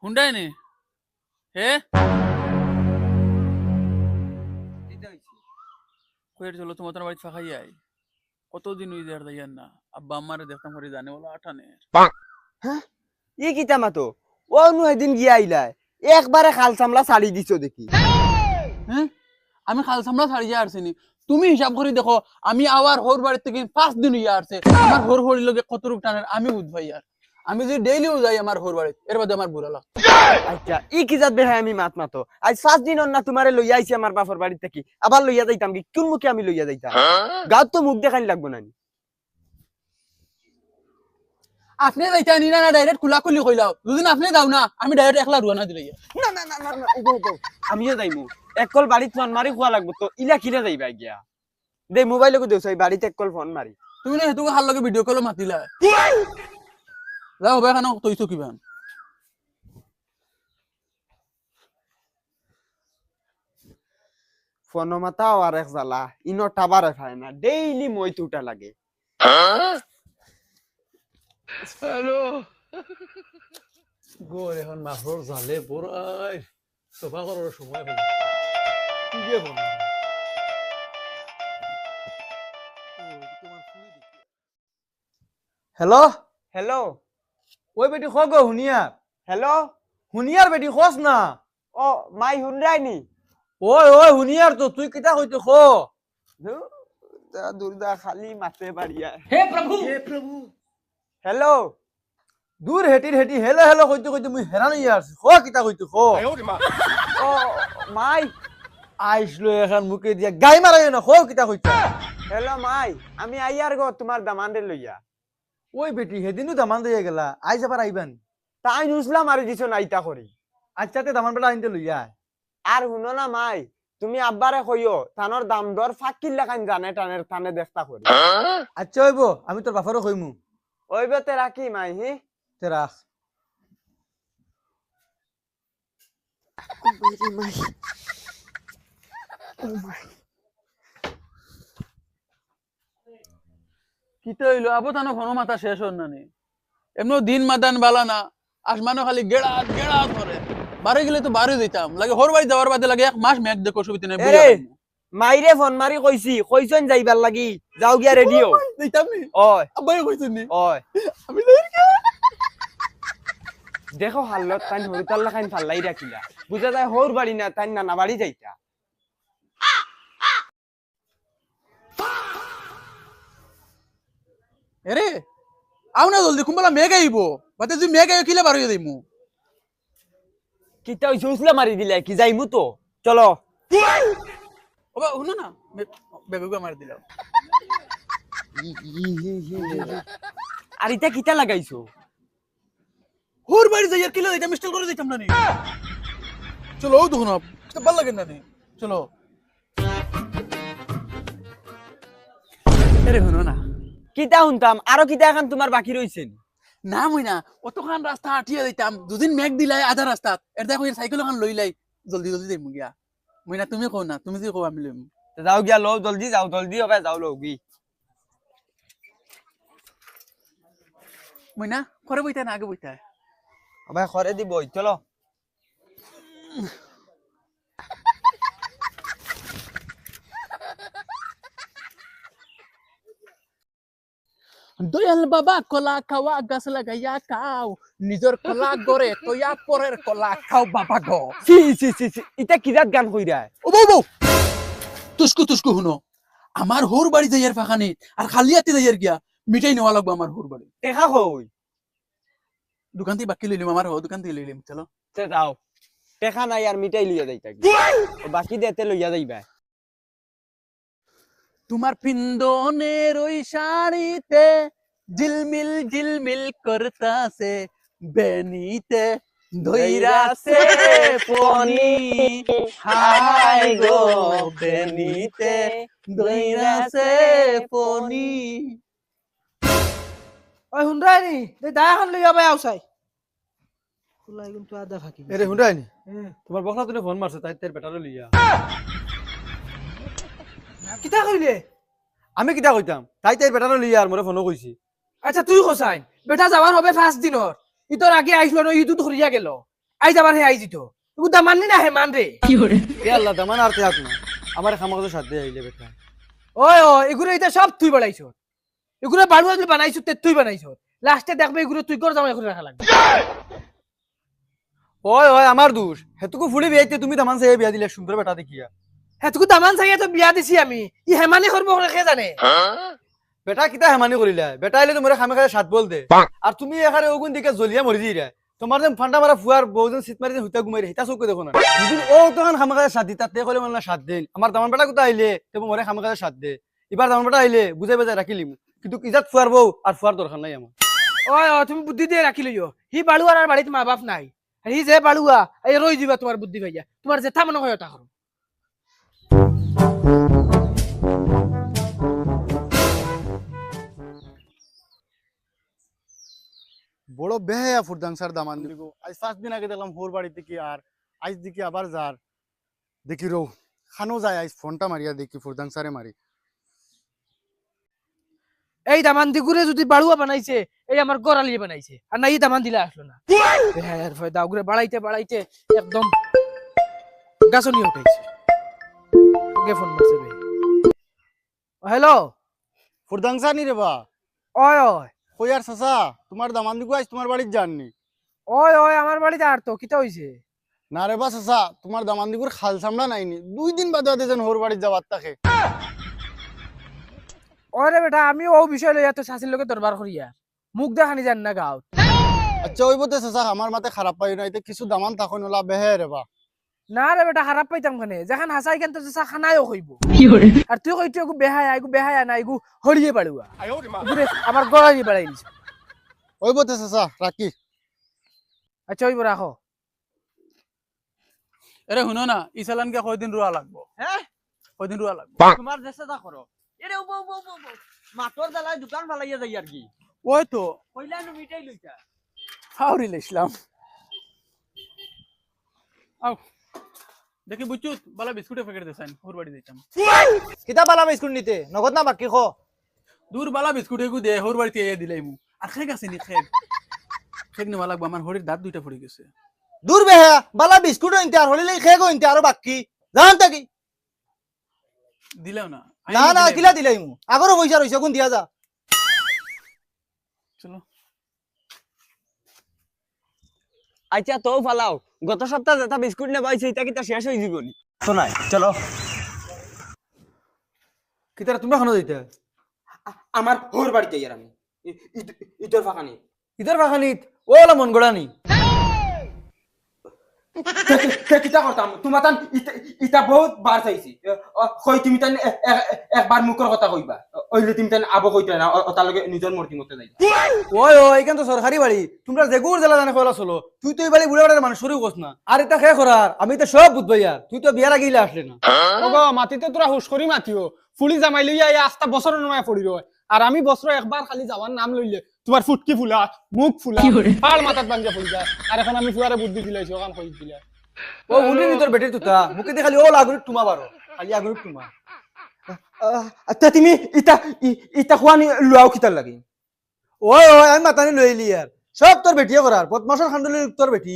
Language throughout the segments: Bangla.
হুন্ডাই নি হে কইর চলো তোমার বাড়ি ফাঁকাই আই কতদিন হই যার যাইয়ার না আব্বা আমারে দেখতাম করে জানে বলো আটানে হ্যাঁ ই কিতা মাতো ও নু এদিন গিয়া আইলাই একবারে খাল সামলা ছাড়ি দিছো দেখি হ্যাঁ আমি খাল সামলা ছাড়ি যা আসছিনি তুমি হিসাব করে দেখো আমি আবার হোর বাড়ির থেকে 5 দিন ইয়া আসছে আমার হোর হরি লগে কত রূপ টানের আমি বুঝবাই আর আমি যদি ডেইলিও যাই আমার হোর বাড়ি এর বাদে আমার বুড়া লাগে আচ্ছা ই কি জাত বেহাই আমি মাত মাতো আজ 5 দিন না তোমারে লইয়া আইছি আমার বাপর বাড়ি থেকে আবার লইয়া যাইতাম কি কোন মুখে আমি লইয়া যাইতাম গাঁত তো মুখ দেখানি লাগবো না আপনি যাইতা নি না ডাইরেক্ট খোলা খুলি কইলাও দুদিন আপনি যাও না আমি ডাইরেক্ট একলা রুয়ানা দিলাই না না না না না উগো উগো আমিও যাইমু এককল বাড়িত ফোন মারি খোয়া লাগবো তো ইলা কিরা যাইবা গিয়া দে মোবাইলে কো দেউছাই বাড়িতে এককল ফোন মারি তুমি না হেতুকে হার লগে ভিডিও কল মাতিলা যাও হবে কেন তৈছো কিবা ফোন মাতাও আর এক জ্বালা ইনো টাবারে খায় না ডেইলি মই তুটা লাগে হ্যালো গোর এখন মাহর জালে বড়াই সোফা করার সময় হলো কি যে বল হেল্ল' হ্যালো ওই বেটি খো গো হুনিয়ার হ্যালো হুনিয়ার বেটি খোস না ও মাই হুনরাই নি ওই ওই হুনিয়ার তো তুই কিতা কইতে খো দুর্দা খালি মাতে বাড়িয়া হে প্রভু হ্যালো দূর হেটির হেটি হেলো হেলো কইতে কইতে মুই হেরান ইয়ার খো কিতা কইতে খো ও মাই আইসলো এখন মুখে দিয়া গাই মারাই না খো কিতা কইতে হ্যালো মাই আমি আইয়ার গো তোমার দামান্ডে লইয়া ওই বেটি হেদিনও দামান দিয়ে গেলা আইজ আবার আইবান তাই নুসলা মারি দিছো নাইতা করি আচ্ছাতে দামান বেলা আইনতে লইয়া আর শুনো না মাই তুমি আব্বারে কইও তানোর দাম দর ফাকিল লাগান জানে টানের টানে দেখতা করি আচ্ছা হইব আমি তোর বাফারও কইমু ওইবে তে রাখি মাই হি তে রাখ কিতা হইলো আবতানো ঘন মাথা শেষ হন না নি এমন দিন মাদান বালা না আসমানো খালি গেড়াত গেড়াত করে বাড়ি গেলে তো বাড়ি দিতাম লাগে হোর বাড়ি যাওয়ার বাদে লাগে 1 মাস মেঘ দেখো সুবিধা নেই এরে মাইরে ফোন মারি কইছি কইছন যাইবার লাগি যাও গিয়া রেডিও দিতাম নি ওই আব্বাই কইছেন নি ওই আমি যাই কি দেখো হাল্লত তাই হরতাল লাগাইন ফাল্লাই রাখিলা বুঝা যায় হোর বাড়ি না তাই নানা বাড়ি যাইতা এরে আও না জলদি কুম্বলা মেঘ আইব বাতে তুই মেঘ আইব কিলে বাড়ি যাইমু কিতা হইছে উসলা মারি দিলে কি যাইমু তো চলো ওবা শুনো না বেগুগা মার দিলাম আর ইটা কিতা লাগাইছো হোর বাড়ি যাই আর কিলে যাইতাম মিস্টেল করে যাইতাম না নি চলো ও দেখুন এটা ভালো লাগে না নি চলো এরে শুনো না কিতা শুনতাম আরো কিতা এখন তোমার বাকি রইছেন না মই না অতখান রাস্তা হাঁটিয়ে যাইতাম দুদিন মেঘ দিলাই আধা রাস্তাত এর দেখো সাইকেল এখন লই লাই জলদি জলদি যাইমু গিয়া মই না তুমি কও না তুমি যে কও আমি লইম যাও গিয়া লো জলদি হবে যাও লগি মই না করে বইতা না আগে বইতা ভাই খরে দিব চলো দয়াল বাবা কলা খাওয়া গাছ লাগাইয়া খাও নিজের কলা গড়ে তয়া পরের কলা খাও বাবা গো সি সি সি সি ইটা কিরাত গান কইরা ও বউ বউ তুসকু তুসকু শুনো আমার হোর বাড়ি যাইয়ার ফাঁকানি আর খালি হাতে যাইয়ার গিয়া মিঠাই নেওয়া লাগবো আমার হোর বাড়ি দেখা কই দোকান থেকে বাকি লইলিম আমার দোকান থেকে লইলিম চলো তে যাও দেখা নাই আর মিটাই লইয়া যাইতা বাকি দেতে লইয়া যাইবা তোমার পিন্দনের ওই শাড়িতে ঝিলমিল ঝিলমিল করতাছে বেনিতে ধইরাছে পনি হাই গো বেনিতে ধইরাছে পনি ওই হুন্ডাইনি দা এখন লই যাবে আউসাই খুলাই কিন্তু আদা ফাঁকি এরে হুন্ডাইনি তোমার বখলা তুমি ফোন মারছে তাই তের বেটারে লইয়া কিতা কইলে আমি কিতা কইতাম তাই তের বেটারে লইয়া আর মোরে ফোনও কইছি আচ্ছা তুই কোসাই বেটা যাবার হবে 5 দিনর ইতর আগে আইছিল না ইদু ধরিয়া গেল আইজ আবার হে আইজি তো এগু দামান নি না হে মান রে এ আল্লাহ দামান আর তে না আমার খামাকে সাথ দিয়ে আইলে বেটা ওই ও এগুলো এটা সব তুই বানাইছ এগুলো বাড়ুয়া যদি বানাইছ তে তুই বানাইছ লাস্টে দেখবে এগুলো তুই কর জামাই করে রাখা লাগবে ওই ওই আমার দোষ হেতুকু ফুলি বিয়াইতে তুমি দামান সে বিয়া দিলে সুন্দর বেটা দেখিয়া হ্যাঁ তুই দামান চাইয়া তো বিয়া দিছি আমি ই হেমানি করবো কে জানে বেটা কিতা হেমানি করিলা বেটা আইলে তোমার খামে খামে সাত বল দে আর তুমি এখানে ওগুন দিকে জ্বলিয়া মরি দিরা তোমার যে ফান্ডা মারা ফুয়ার বউজন সিট মারি হুতা ঘুমাই হিতা চৌকে দেখো না দুদিন ও তখন খামে খামে সাত দিতা তে কলে মানে সাত দিন আমার দামান বেটা কোথা আইলে তেমন মরে খামে খামে সাত দে এবার দামান বেটা আইলে বুঝাই বাজাই রাখিলিম কিন্তু ইজাত ফুয়ার বউ আর ফুয়ার দরকার নাই আমার ওই ও তুমি বুদ্ধি দিয়ে রাখি লইও হি বাড়ুয়ার আর বাড়িতে মা বাপ নাই আর হি যে বাড়ুয়া এই রই দিবা তোমার বুদ্ধি ভাইয়া তোমার জেঠা মনে হয় ওটা করো বড় বেহায়া ফুরদাংসার দামান দিগো আজ 5 দিন আগে দেখলাম হোর বাড়িতে কি আর আজ দেখি আবার যার দেখি রো খানো যায় আজ ফোনটা মারিয়া দেখি ফুরদাংসারে মারি এই দামান দিগুরে যদি বাড়ুয়া বানাইছে এই আমার গড়ালিয়ে বানাইছে আর না এই দামান দিলে আসলো না হ্যাঁ ফয়দা উগরে বাড়াইতে বাড়াইতে একদম গাছনি উঠাইছে গে ফোন মারছে বে হ্যালো ফুরদাংসা নি রে বা ওই ওই কই আর চাচা তোমার দামান দিগো আজ তোমার বাড়িতে যাননি ওই ওই আমার বাড়িতে আর তো কিটা হইছে না রে বা চাচা তোমার দামান দিগুর খাল সামলা নাইনি 2 দিন বাদে বাদে যেন হোর বাড়িতে যাওয়ার থাকে ওরে বেটা আমি ও বিষয় লইয়া তো শাসির লোকে দরবার করিয়া মুখ দেখানি জান না গাঁত আচ্ছা ওই বলতে চাচা আমার মাতে খারাপ পাই না এতে কিছু দামান থাকো নলা বেহে রে বা না রে বেটা খারাপ পাইতাম খানে যেখান হাসাই কেন তো চা খানায়ও হইব আর তুই কইতে এগু বেহায়া না এগু হরিয়ে বাড়ুয়া ঘুরে আমার গড়ালি বাড়াই দিছে ওই বলতে চাচা রাখি আচ্ছা ওইব রাখো এরে শুনো না ই চালানকে কয়দিন রুয়া লাগবো হ্যাঁ কয়দিন রুয়া লাগবো তোমার চেষ্টা করো এরে উব উব উব উব মাতর জ্বালায় দোকান ফালাইয়া যাই আর কি ওই তো কইলা নু মিটাই লইতা হাওড়িল ইসলাম আও দেখি বুঝছুত বালা বিস্কুটের প্যাকেট দেন হোর বাড়ি দিতাম কিতা পালা বিস্কুট নিতে নগদ না বাকি খো দূর বালা বিস্কুট এগু দে হোর বাড়িতে এ দিলাই মু আর খেক আছে নি খেক খেক নেওয়া লাগবো আমার হরির দাঁত দুইটা পড়ে গেছে দূর বেহা বালা বিস্কুট ইনতে আর হলিলে খেগো ইনতে আর বাকি জান তাকি দিলেও না না না কিলা দিলাই মু আগরো পয়সা রইছে কোন দিয়া যা চলো আচ্ছা তো ফালাও গত সপ্তাহ যেটা বিস্কুট নে পাইছে এটা কিটা শেষ হই জীবনি শোনাই চলো কিতা তোমরা খানো দিতে আমার হোর বাড়িতে যাই আমি ইতর ফাঁকানি ইদার বাগানিত ওলা মন গড়ানি কিটা করতাম তোমার তান ইটা বহুত বার চাইছি কই তুমি তান একবার মুখর কথা কইবা ওইলে তুমি তান আবো কইতা না তার লগে নিজের মর্জি মতে যাই ওই ওই এখান তো সরকারি বাড়ি তোমরা যেগুর জেলা জানে কলা চলো তুই তো এই বাড়ি বুড়া বাড়ির মানুষ শুরু করছ না আর এটা খেয়ে করার আমি তো সব বুঝবাই আর তুই তো বিয়ার আগেইলে আসলে না ওগো মাটিতে তোরা হুশ করি মাতিও ফুলি জামাই লইয়া এই আস্তা বছর নমায় পড়ি রয় আর আমি বছর একবার খালি যাওয়ার নাম লইলে তোমার ফুটকি ফুলা মুখ ফুলা পাল মাথাত বাঙ্গিয়া ফুলি যায় আর এখন আমি ফুয়ারে বুদ্ধি দিলাইছি ওখান কই দিলা ও উনি তোর বেটির তুতা মুখে দিয়ে খালি ও লাগুরি টুমা বারো খালি আগুরি টুমা আচ্ছা তুমি ইটা ইটা খোয়ানি লুয়াও কিতার লাগি ওই ওই আমি মাতানি লইলি আর সব তোর বেটিয়ে করার বদমাসর খান্ডলি তোর বেটি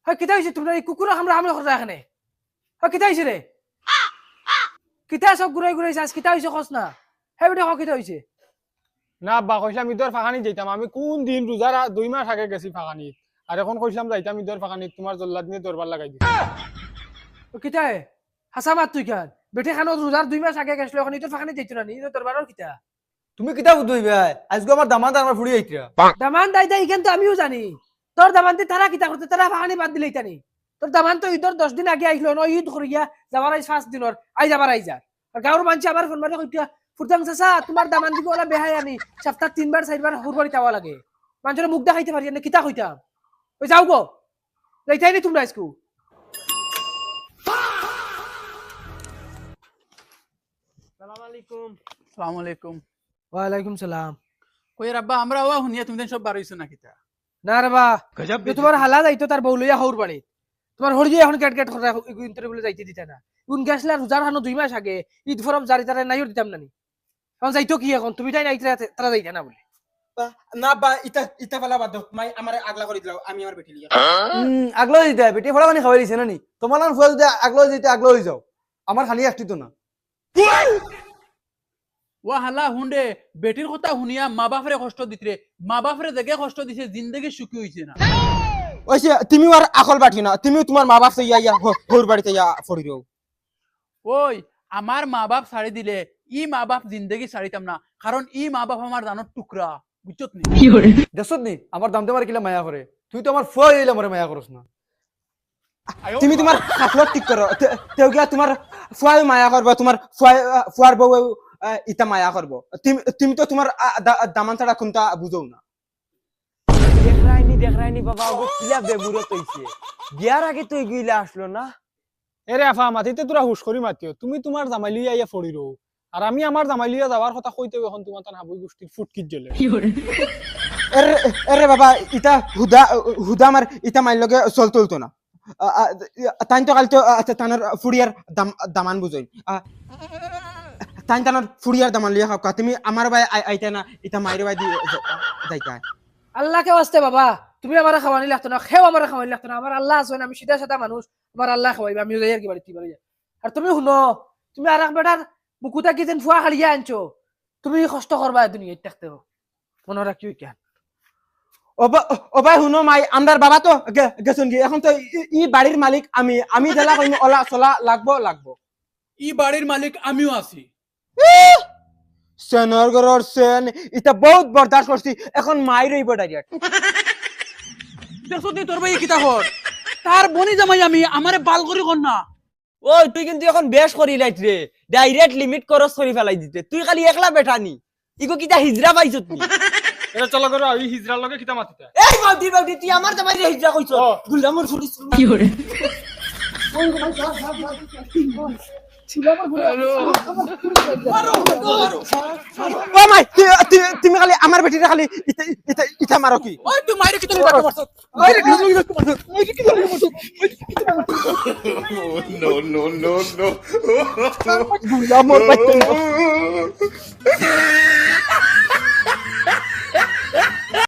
হ্যাঁ কিতা হইছে তোমরা এই কুকুর আমরা হামলা করতে এখানে হ্যাঁ কিতা হইছে রে কিতা সব ঘুরাই ঘুরাইছে আজ কিতা হইছে কস না হ্যাঁ বেটা কিতা হইছে না বা কইলাম ইদর ফাঁকানি যাইতাম আমি কোন দিন রোজার 2 মাস আগে গেছি ফাঁকানিত আর এখন কইলাম যাইতাম ইদর ফাঁকানিত তোমার জল্লাদ নিয়ে দরবার লাগাই দিছি কিতা হে হাসা মাত তুই কেন বেটে খানো রোজার 2 মাস আগে গেছিল এখন ইতো ফাঁকানি যাইতো না নি তোর বারর কিতা তুমি কিতা বুঝবি ভাই আজকে আমার দামাত আমার ফুড়ি আইতরা দামান দাই দাই এখান তো আমিও জানি তোর দামানতে তারা কিতা করতে তারা ফাঁকানি বাদ দিলে ইতানি তোর দামান তো ঈদর 10 দিন আগে আইলো ন ঈদ করিয়া যাবার আই 5 দিনর আই যাবার আই যা আর গাঁর মানুষ আবার ফোন মারে কইতা ফুরতাং চাচা তোমার দামান দিব ওলা বেহাই আনি সপ্তাহ 3 বার 4 বার হুরবাড়ি যাওয়া লাগে মানুষের মুখ দেখাইতে পারি না কিতা কইতাম ওই যাও গো যাইতাই নি তোমরা আজকু সালাম আলাইকুম আসসালামু আলাইকুম ওয়ালাইকুম সালাম কই রাব্বা আমরা ওয়া শুনিয়া তুমি সব বার হইছো না কিতা না রে বা তোমার হালা যাইতো তার বউ লইয়া হৌর বাড়ি তোমার হরিয়ে এখন কেট কেট করে ইন্টারভিউ বলে যাইতে দিতে না কোন গেছলা রোজার হানো 2 মাস আগে ঈদ ফরম জারি তারা নাইও দিতাম নানি এখন যাইতো কি এখন তুমি তাই নাই তারা যাইতা না বলে না বা ইটা ইটা ফেলা বাদ দাও মাই আমার আগলা করে দিলাও আমি আমার বেটি লিয়া আগলো দিতে বেটি ফলা মানে খাওয়াই দিছে না নি তোমার নাম ফুয়া যদি আগলো দিতে আগলো হয়ে যাও আমার খালি একটি তো না ও হালা হুন্ডে বেটির কথা শুনিয়া মা বাপরে কষ্ট দিতে মা বাপরে দেখে কষ্ট দিছে জিন্দগি সুখী হইছে না ওইসে তুমিও আর আকল বাটি না তুমিও তোমার মা বাপ ইয়া ইয়া হোর বাড়িতে ইয়া ফড়ি দিও ওই আমার মা বাপ ছাড়ি দিলে ই মা বাপ জিন্দগি ছাড়িতাম না কারণ ই মা বাপ আমার দানোর টুকরা বুঝছত নি দেখছত নি আমার দাম তোমার কিলা মায়া করে তুই তো আমার ফুয়া হইলে আমার মায়া করছ না তুমি তোমার হাফলত ঠিক করো তেও গিয়া তোমার ফুয়াই মায়া করবো তোমার ফুয়ার বউ ইটা মায়া করবো তুমি তো তোমার দামান ছাড়া কোনটা বুঝো না দেখ রাইনি বাবা ওগো কিলা বেবুরত হইছে বিয়ার আগে তো এগুলা আসলো না এরে আফা মাতিতে তোরা হুশ করি মাতিও তুমি তোমার জামাই লইয়া ইয়া ফড়ি রো আর আমি আমার জামাই লইয়া যাওয়ার কথা কইতে এখন তোমার তান হাবুই গোষ্ঠীর ফুটকিট জ্বলে এরে বাবা ইটা হুদা হুদা আমার ইটা মাইর লগে চল তুলতো না তাই তো কাল তো তানোর ফুড়িয়ার দামান বুঝই তাই তানোর ফুড়িয়ার দামান লিয়া খাও তুমি আমার ভাই আইতা না ইটা মাইর ভাই দিয়ে যাইতা আল্লাহকে ওয়াস্তে বাবা তুমি আমার খাওয়ানি লাগতো না খেও আমার খাওয়ানি লাগতো না আমার আল্লাহ আছে আমি সিধা সাদা মানুষ আমার আল্লাহ খাওয়াইবে আমি যাই আর কি বাড়িতে বাড়ি আর তুমি শুনো তুমি আর এক বেটার বুকুটা কি যেন ফুয়া খালিয়া আনছো তুমি কষ্ট করবা দুনিয়ায় থাকতেও মনে রাখিও কেন ও ভাই শুনো মাই আমার বাবা তো গেছুন কি এখন তো ই বাড়ির মালিক আমি জেলা কইম ওলা চলা লাগবো ই বাড়ির মালিক আমিও আছি সেনর গরর সেন এটা বহুত বরদাস্ত করছি এখন মাই রইব ডাইরেক্ট দেখছো নি তোর ভাই কিতা কর তার বনি জামাই আমি আমারে বাল করি কর না ওই তুই কিন্তু এখন বেশ করি লাইট রে ডাইরেক্ট লিমিট করস করি ফেলাই দিতে তুই খালি একলা বেঠা নি ইগো কিটা হিজরা পাইছত নি এটা চলো করে ওই হিজরার লগে কিতা মাতিতা এই বাউদি তুই আমার জামাই রে হিজরা কইছ গুলামর ফুলিস ও মাই তুমি খালি আমার বেটিটা খালি ইটা মারো কি ওই তুই মাইরে কিতা লাগা মারছ ওই রে কিতা লাগা মারছ ওই কিতা লাগা মারছ no.